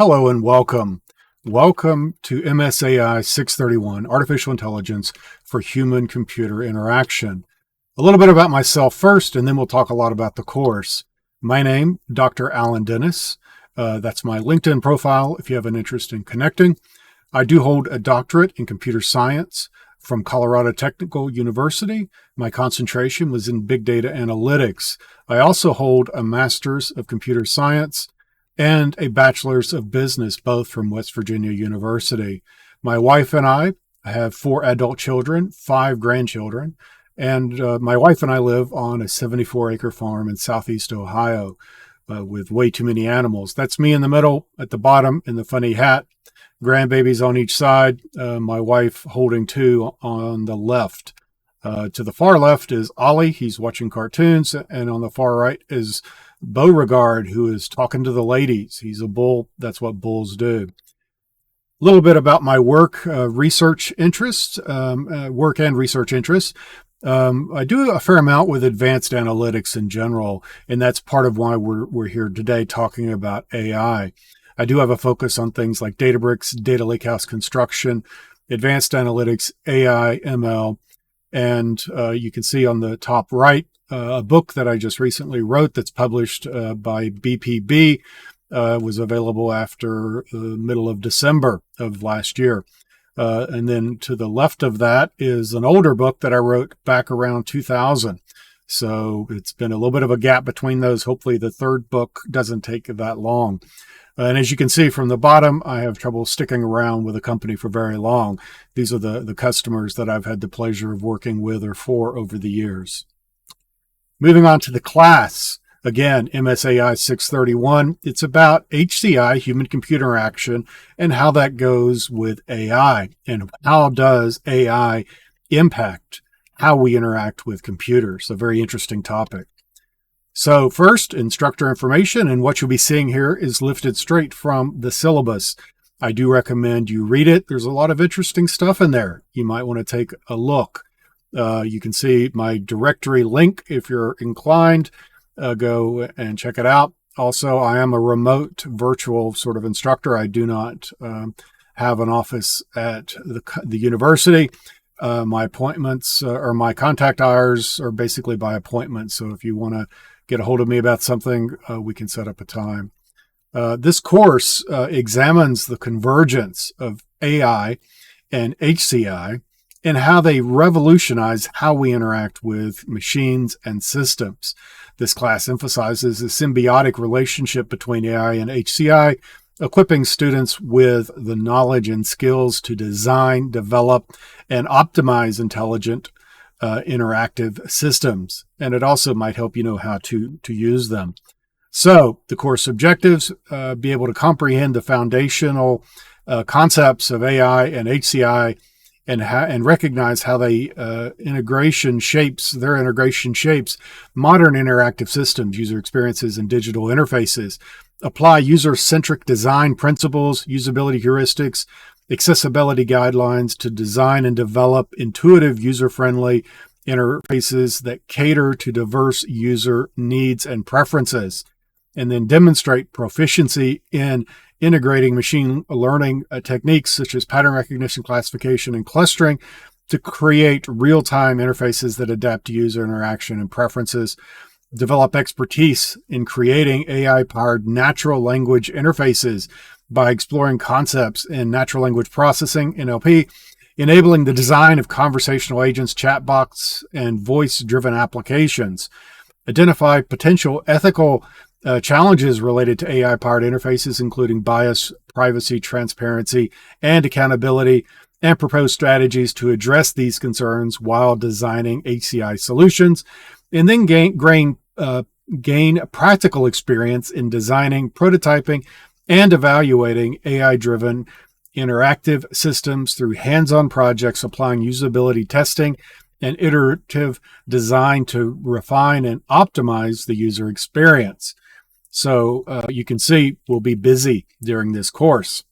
Hello and welcome. Welcome to MSAI 631, Artificial Intelligence for Human-Computer Interaction. A little bit about myself first, and then we'll talk a lot about the course. My name, Dr. Alan Dennis. That's my LinkedIn profile if you have an interest in connecting. I do hold a doctorate in computer science from Colorado Technical University. My concentration was in big data analytics. I also hold a master's of computer science and a bachelor's of business, both from West Virginia University. My wife and I have 4 adult children, 5 grandchildren, and my wife and I live on a 74-acre farm in southeast Ohio with way too many animals. That's me in the middle, at the bottom in the funny hat, grandbabies on each side, my wife holding 2 on the left. To the far left is Ollie, he's watching cartoons, and on the far right is Beauregard, who is talking to the ladies. He's a bull. That's what bulls do. A little bit about my work, research interests, work and research interests. I do a fair amount with advanced analytics in general, and that's part of why we're here today talking about AI. I do have a focus on things like Databricks, data lakehouse construction, advanced analytics, AI, ML, and you can see on the top right, a book that I just recently wrote that's published by BPB was available after the middle of December of last year. And then to the left of that is an older book that I wrote back around 2000. So it's been a little bit of a gap between those. Hopefully the third book doesn't take that long. And as you can see from the bottom, I have trouble sticking around with a company for very long. These are the customers that I've had the pleasure of working with or for over the years. Moving on to the class, again, MSAI 631, it's about HCI, human-computer interaction, and how that goes with AI, and how does AI impact how we interact with computers. A very interesting topic. So first, instructor information, and what you'll be seeing here is lifted straight from the syllabus. I do recommend you read it. There's a lot of interesting stuff in there. You might want to take a look. You can see my directory link if you're inclined. Go and check it out. Also, I am a remote virtual sort of instructor. I do not have an office at the university. My appointments or my contact hours are basically by appointment. So if you want to get a hold of me about something, we can set up a time. This course examines the convergence of AI and HCI and how they revolutionize how we interact with machines and systems. This class emphasizes the symbiotic relationship between AI and HCI, equipping students with the knowledge and skills to design, develop, and optimize intelligent interactive systems. And it also might help you know how to use them. So the course objectives, be able to comprehend the foundational concepts of AI and HCI and recognize how their integration shapes modern interactive systems, user experiences, and digital interfaces. Apply user-centric design principles, usability heuristics, accessibility guidelines to design and develop intuitive, user-friendly interfaces that cater to diverse user needs and preferences. And then demonstrate proficiency in integrating machine learning techniques such as pattern recognition, classification, and clustering to create real-time interfaces that adapt to user interaction and preferences. Develop expertise in creating AI-powered natural language interfaces by exploring concepts in natural language processing, NLP, enabling the design of conversational agents, chatbots, and voice-driven applications. Identify potential ethical challenges related to AI-powered interfaces, including bias, privacy, transparency, and accountability, and propose strategies to address these concerns while designing HCI solutions, and then gain practical experience in designing, prototyping, and evaluating AI-driven interactive systems through hands-on projects applying usability testing and iterative design to refine and optimize the user experience. So you can see we'll be busy during this course.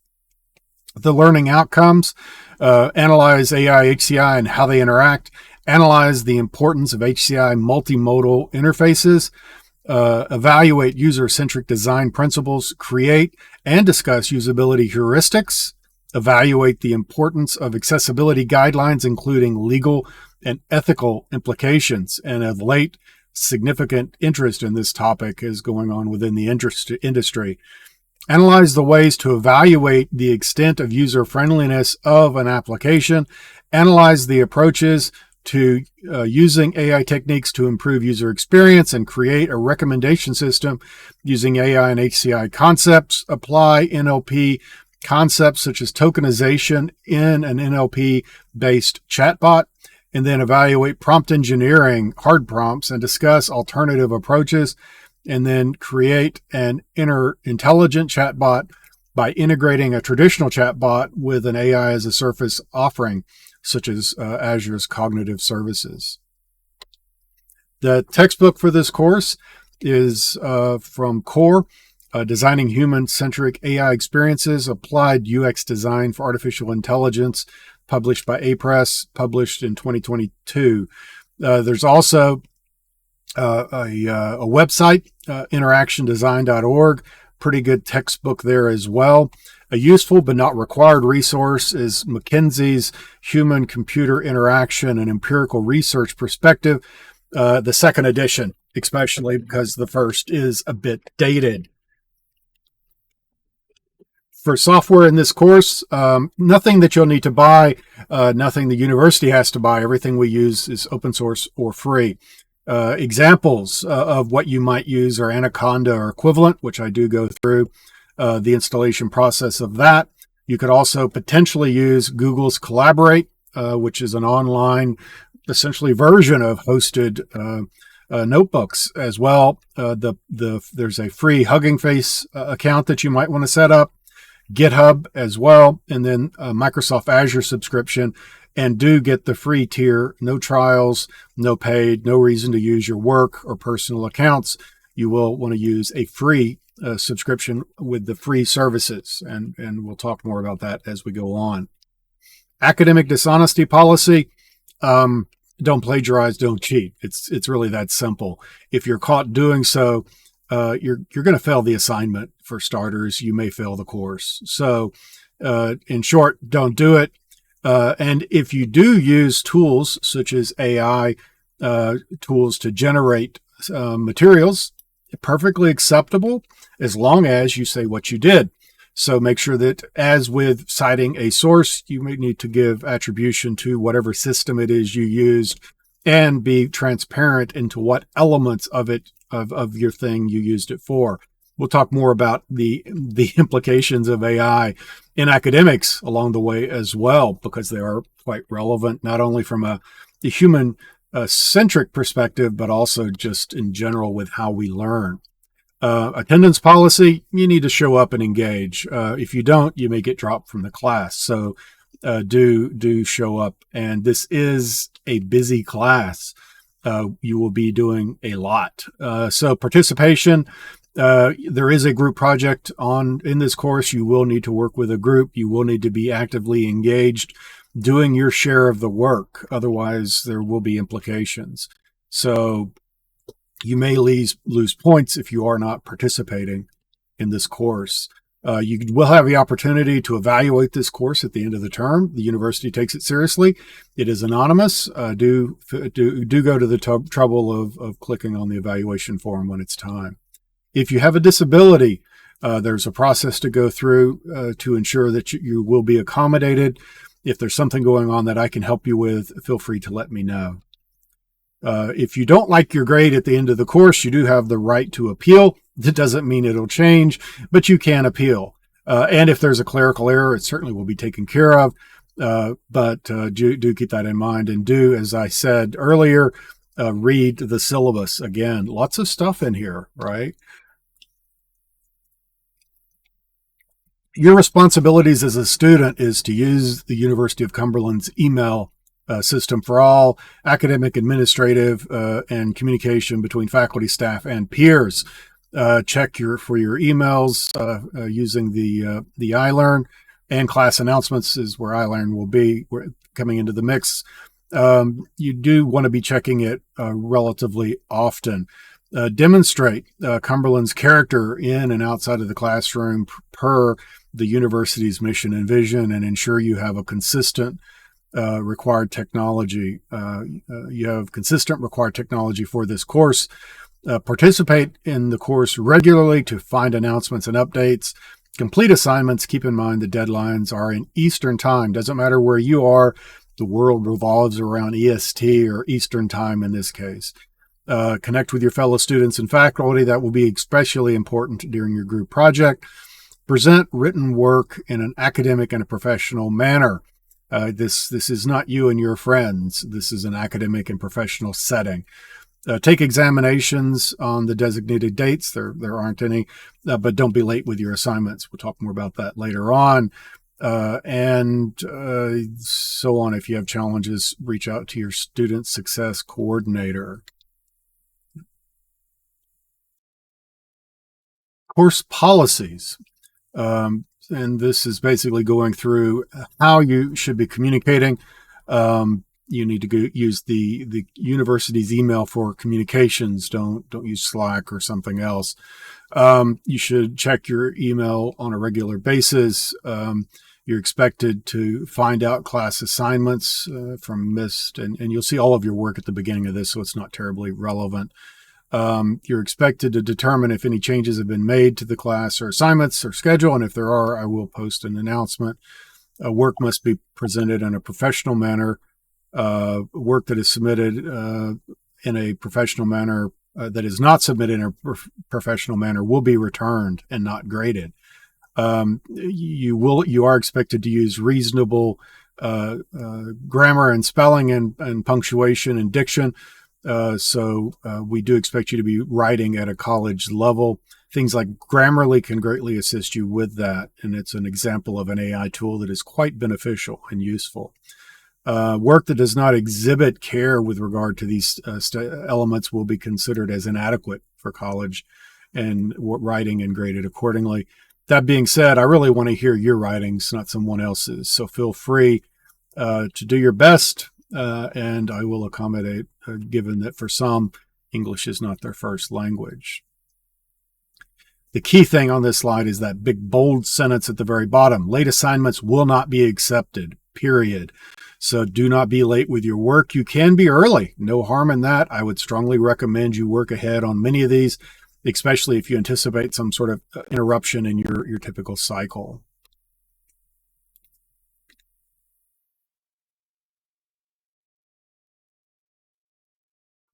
The learning outcomes, analyze AI, HCI, and how they interact, analyze the importance of HCI multimodal interfaces, evaluate user-centric design principles, create and discuss usability heuristics, evaluate the importance of accessibility guidelines, including legal and ethical implications. And of late, significant interest in this topic is going on within the industry. Analyze the ways to evaluate the extent of user friendliness of an application. Analyze the approaches to using AI techniques to improve user experience and create a recommendation system using AI and HCI concepts. Apply NLP concepts such as tokenization in an NLP-based chatbot, and then evaluate prompt engineering, hard prompts, and discuss alternative approaches, and then create an intelligent chatbot by integrating a traditional chatbot with an AI as a service offering, such as Azure's cognitive services. The textbook for this course is from Core, Designing Human-Centric AI Experiences, Applied UX Design for Artificial Intelligence, published by A-Press, published in 2022. There's also a website, interactiondesign.org, pretty good textbook there as well. A useful but not required resource is McKinsey's Human-Computer Interaction and Empirical Research Perspective, the second edition, especially because the first is a bit dated. For software in this course, nothing that you'll need to buy, nothing the university has to buy. Everything we use is open source or free. Examples of what you might use are Anaconda or equivalent, which I do go through the installation process of that. You could also potentially use Google's Collaborate, which is an online, essentially version of hosted notebooks as well. There's a free Hugging Face account that you might want to set up, GitHub as well, and then a Microsoft Azure subscription. And do get the free tier, no trials, no paid, no reason to use your work or personal accounts. You will want to use a free subscription with the free services, and we'll talk more about that as we go on. Academic dishonesty policy, don't plagiarize, don't cheat. It's really that simple. If you're caught doing so, you're going to fail the assignment for starters. You may fail the course. So in short, don't do it. And if you do use tools such as AI tools to generate materials, perfectly acceptable as long as you say what you did. So make sure that, as with citing a source, you may need to give attribution to whatever system it is you used and be transparent into what elements of it, of your thing you used it for. We'll talk more about the implications of AI in academics along the way as well, because they are quite relevant, not only from a human centric perspective, but also just in general with how we learn. Attendance policy, you need to show up and engage. If you don't, you may get dropped from the class. So do show up. And this is a busy class. You will be doing a lot. So participation, there is a group project in this course. You will need to work with a group. You will need to be actively engaged, doing your share of the work. Otherwise, there will be implications. So you may lose points if you are not participating in this course. You will have the opportunity to evaluate this course at the end of the term. The university takes it seriously. It is anonymous. Do go to the trouble of clicking on the evaluation form when it's time. If you have a disability, there's a process to go through to ensure that you will be accommodated. If there's something going on that I can help you with, feel free to let me know. If you don't like your grade at the end of the course, you do have the right to appeal. That doesn't mean it'll change, but you can appeal. And if there's a clerical error, it certainly will be taken care of. But do keep that in mind. And do, as I said earlier, read the syllabus. Again, lots of stuff in here, right? Your responsibilities as a student is to use the University of Cumberland's email system for all academic, administrative, and communication between faculty, staff, and peers. Check for your emails using the iLearn, and class announcements is where iLearn will be coming into the mix. You do want to be checking it relatively often. Demonstrate Cumberland's character in and outside of the classroom per the university's mission and vision, and ensure you have a consistent required technology. You have consistent required technology for this course. Participate in the course regularly to find announcements and updates. Complete assignments. Keep in mind the deadlines are in Eastern time. Doesn't matter where you are. The world revolves around EST, or Eastern time in this case. Connect with your fellow students and faculty. That will be especially important during your group project. Present written work in an academic and a professional manner. This is not you and your friends. This is an academic and professional setting. Take examinations on the designated dates. There aren't any, but don't be late with your assignments. We'll talk more about that later on. And so on. If you have challenges, reach out to your student success coordinator. Course policies. And this is basically going through how you should be communicating. You need to use the university's email for communications. Don't use Slack or something else. You should check your email on a regular basis. You're expected to find out class assignments from missed, and you'll see all of your work at the beginning of this, so it's not terribly relevant. You're expected to determine if any changes have been made to the class or assignments or schedule, and if there are, I will post an announcement. Work must be presented in a professional manner. Work that is submitted in a professional manner that is not submitted in a professional manner will be returned and not graded. You are expected to use reasonable grammar and spelling and punctuation and diction. So we do expect you to be writing at a college level. Things like Grammarly can greatly assist you with that, and it's an example of an AI tool that is quite beneficial and useful. Work that does not exhibit care with regard to these elements will be considered as inadequate for college, and writing and graded accordingly. That being said, I really want to hear your writings, not someone else's. So feel free to do your best, and I will accommodate, given that for some, English is not their first language. The key thing on this slide is that big bold sentence at the very bottom. Late assignments will not be accepted, period. So do not be late with your work. You can be early. No harm in that. I would strongly recommend you work ahead on many of these, especially if you anticipate some sort of interruption in your typical cycle.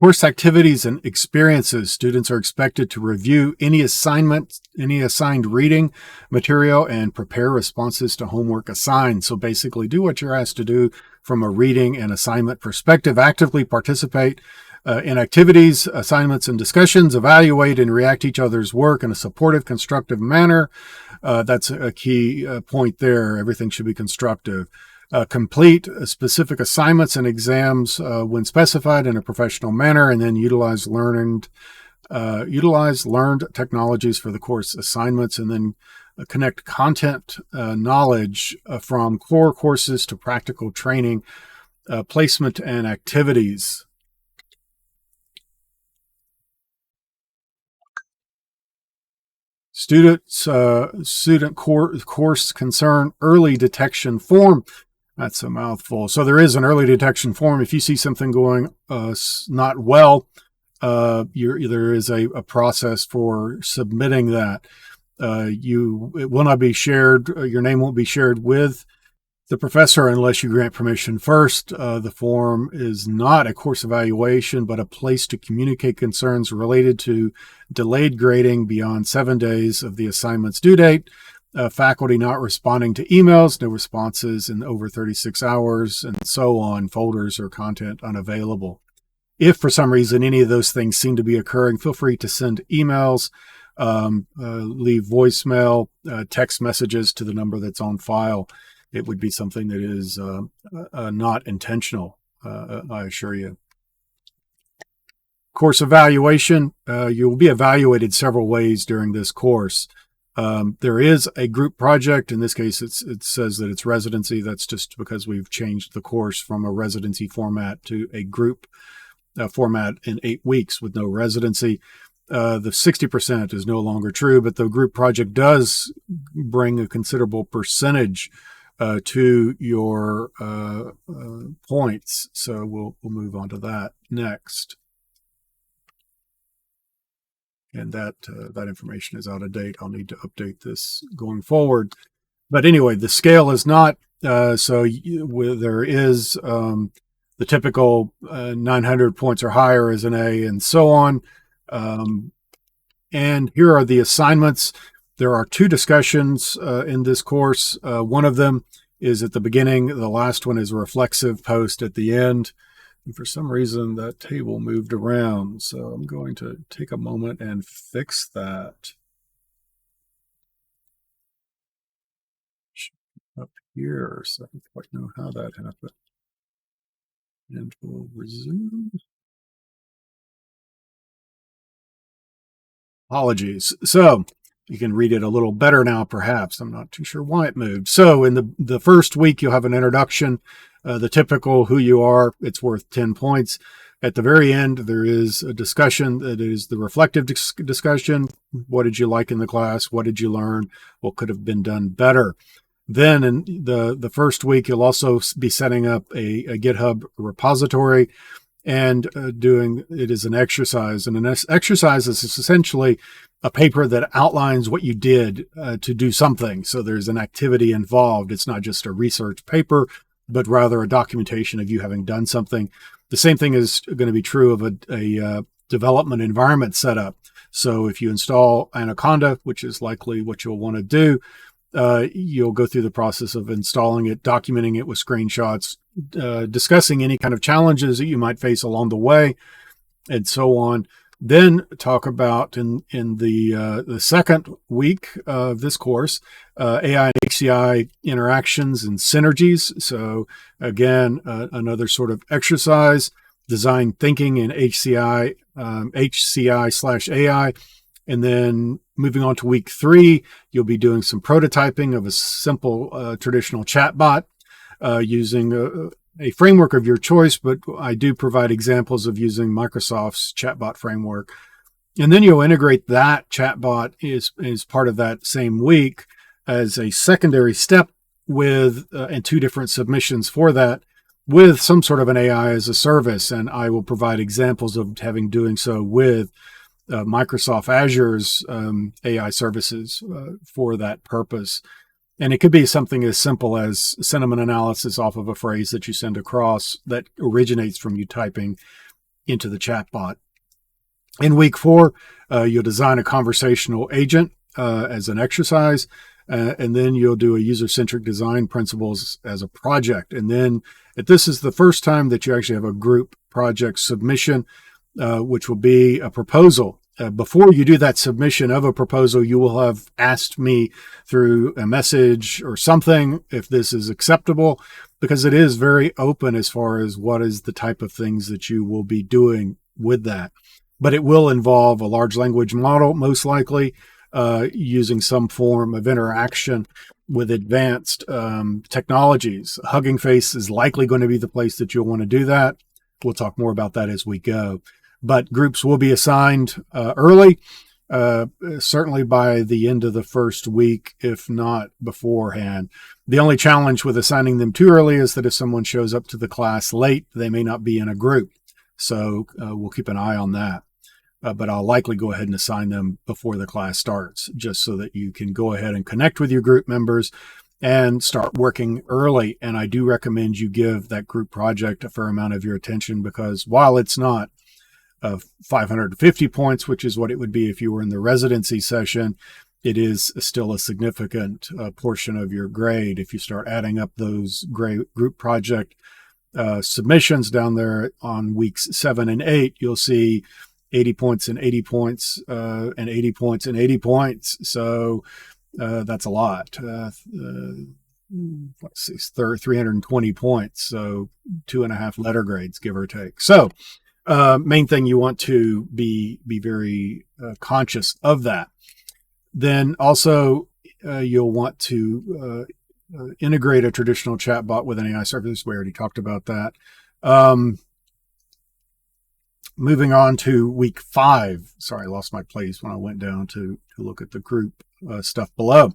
Course activities and experiences. Students are expected to review any assigned reading material and prepare responses to homework assigned. So basically do what you're asked to do from a reading and assignment perspective. Actively participate in activities, assignments, and discussions. Evaluate and react to each other's work in a supportive, constructive manner. That's a key point there. Everything should be constructive. Complete specific assignments and exams when specified in a professional manner, and then utilize learned technologies for the course assignments, and then connect content knowledge from core courses to practical training, placement, and activities. Student course concern early detection form. That's a mouthful. So there is an early detection form. If you see something going not well, there is a process for submitting that. It will not be shared. Your name won't be shared with the professor unless you grant permission first. The form is not a course evaluation, but a place to communicate concerns related to delayed grading beyond 7 days of the assignment's due date. Faculty not responding to emails, no responses in over 36 hours, and so on, folders or content unavailable. If for some reason any of those things seem to be occurring, feel free to send emails, leave voicemail, text messages to the number that's on file. It would be something that is not intentional, I assure you. Course evaluation. You will be evaluated several ways during this course. There is a group project. In this case, it says that it's residency. That's just because we've changed the course from a residency format to a group format in 8 weeks with no residency. The 60% is no longer true, but the group project does bring a considerable percentage to your points. So we'll move on to that next. And that information is out of date. I'll need to update this going forward. But anyway, the scale is not there is the typical 900 points or higher is an A, and so on. And here are the assignments. There are 2 discussions in this course. One of them is at the beginning. The last one is a reflexive post at the end. And for some reason, that table moved around. So I'm going to take a moment and fix that. Up here, so I don't quite know how that happened. And we'll resume. Apologies. So you can read it a little better now, perhaps. I'm not too sure why it moved. So in the first week, you'll have an introduction, the typical who you are. It's worth 10 points. At the very end, there is a discussion that is the reflective discussion. What did you like in the class? What did you learn? What could have been done better? Then in the first week, you'll also be setting up a GitHub repository and doing it as an exercise. And an exercise is essentially a paper that outlines what you did to do something. So there's an activity involved. It's not just a research paper, but rather a documentation of you having done something. The same thing is going to be true of a development environment setup. So if you install Anaconda, which is likely what you'll want to do, you'll go through the process of installing it, documenting it with screenshots, discussing any kind of challenges that you might face along the way, and so on. Then talk about in the second week of this course, AI and HCI interactions and synergies. So again, another sort of exercise, design thinking in HCI, HCI/AI. And then moving on to week 3, you'll be doing some prototyping of a simple traditional chatbot using a framework of your choice, but I do provide examples of using Microsoft's chatbot framework. And then you'll integrate that chatbot as part of that same week as a secondary step with and 2 different submissions for that with some sort of an AI as a service. And I will provide examples of having doing so with Microsoft Azure's AI services for that purpose. And it could be something as simple as sentiment analysis off of a phrase that you send across that originates from you typing into the chatbot. In week 4, you'll design a conversational agent as an exercise, and then you'll do a user-centric design principles as a project. And then this is the first time that you actually have a group project submission, which will be a proposal. Before you do that submission of a proposal, you will have asked me through a message or something if this is acceptable, because it is very open as far as what is the type of things that you will be doing with that. But it will involve a large language model, most likely, using some form of interaction with advanced technologies. Hugging Face is likely going to be the place that you'll want to do that. We'll talk more about that as we go. But groups will be assigned early, certainly by the end of the first week, if not beforehand. The only challenge with assigning them too early is that if someone shows up to the class late, they may not be in a group. So we'll keep an eye on that. But I'll likely go ahead and assign them before the class starts, just so that you can go ahead and connect with your group members and start working early. And I do recommend you give that group project a fair amount of your attention, because while it's not 550 points, which is what it would be if you were in the residency session, it is still a significant portion of your grade. If you start adding up those group project submissions down there on weeks 7 and 8, you'll see 80 points and 80 points and 80 points and 80 points. So that's a lot. Let's see, 320 points. So 2.5 letter grades, give or take. So main thing, you want to be very conscious of that. Then also you'll want to integrate a traditional chatbot with an AI service. We already talked about that. Moving on to week 5. Sorry, I lost my place when I went down to look at the group stuff below.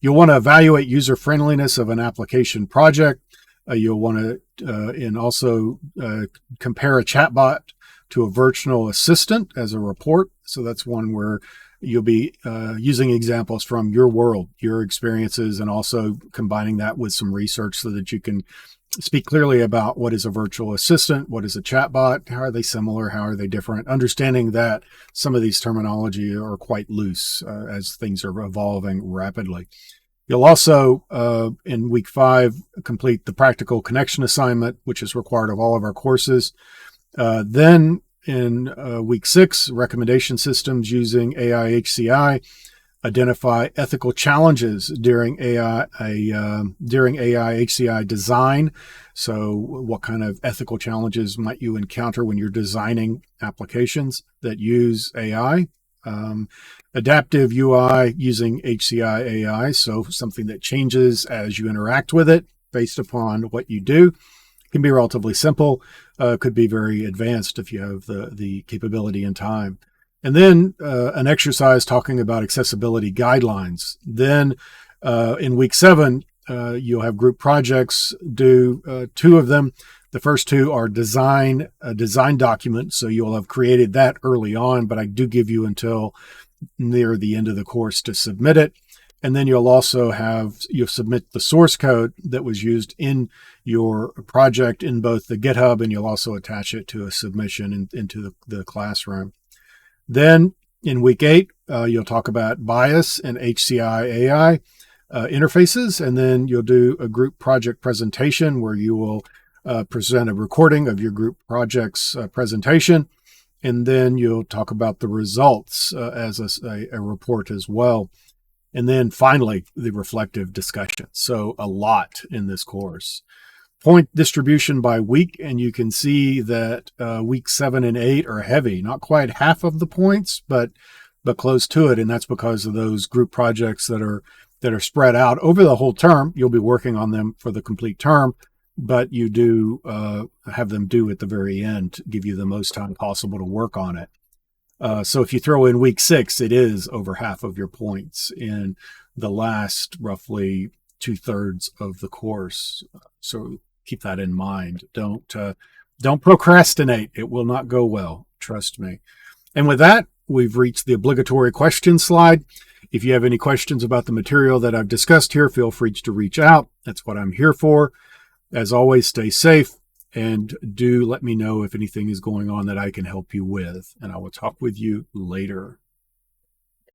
You'll want to evaluate user friendliness of an application project. You'll want to and also compare a chatbot to a virtual assistant as a report. So that's one where you'll be using examples from your world, your experiences, and also combining that with some research so that you can speak clearly about what is a virtual assistant, what is a chatbot, how are they similar, how are they different, understanding that some of these terminology are quite loose as things are evolving rapidly. You'll also, in week 5, complete the practical connection assignment, which is required of all of our courses. Then in week 6, recommendation systems using AI HCI. Identify ethical challenges during AI HCI design. So what kind of ethical challenges might you encounter when you're designing applications that use AI? Adaptive UI using HCI AI, so something that changes as you interact with it based upon what you do. It can be relatively simple, could be very advanced if you have the capability and time. And then an exercise talking about accessibility guidelines. Then in week 7, you'll have group projects, do 2 of them. The first 2 are a design document, so you'll have created that early on, but I do give you until near the end of the course to submit it. And then you'll submit the source code that was used in your project in both the GitHub, and you'll also attach it to a submission into the classroom. Then in week 8, you'll talk about bias and HCI AI interfaces, and then you'll do a group project presentation where you will present a recording of your group project's presentation, and then you'll talk about the results as a report as well. And then finally, the reflective discussion. So a lot in this course. Point distribution by week, and you can see that week 7 and 8 are heavy, not quite half of the points, but close to it, and that's because of those group projects that are spread out over the whole term. You'll be working on them for the complete term, but you do have them due at the very end to give you the most time possible to work on it. So if you throw in week 6, it is over half of your points in the last roughly 2/3 of the course. So keep that in mind. Don't procrastinate. It will not go well. Trust me. And with that, we've reached the obligatory question slide. If you have any questions about the material that I've discussed here, feel free to reach out. That's what I'm here for. As always, stay safe, and do let me know if anything is going on that I can help you with, and I will talk with you later.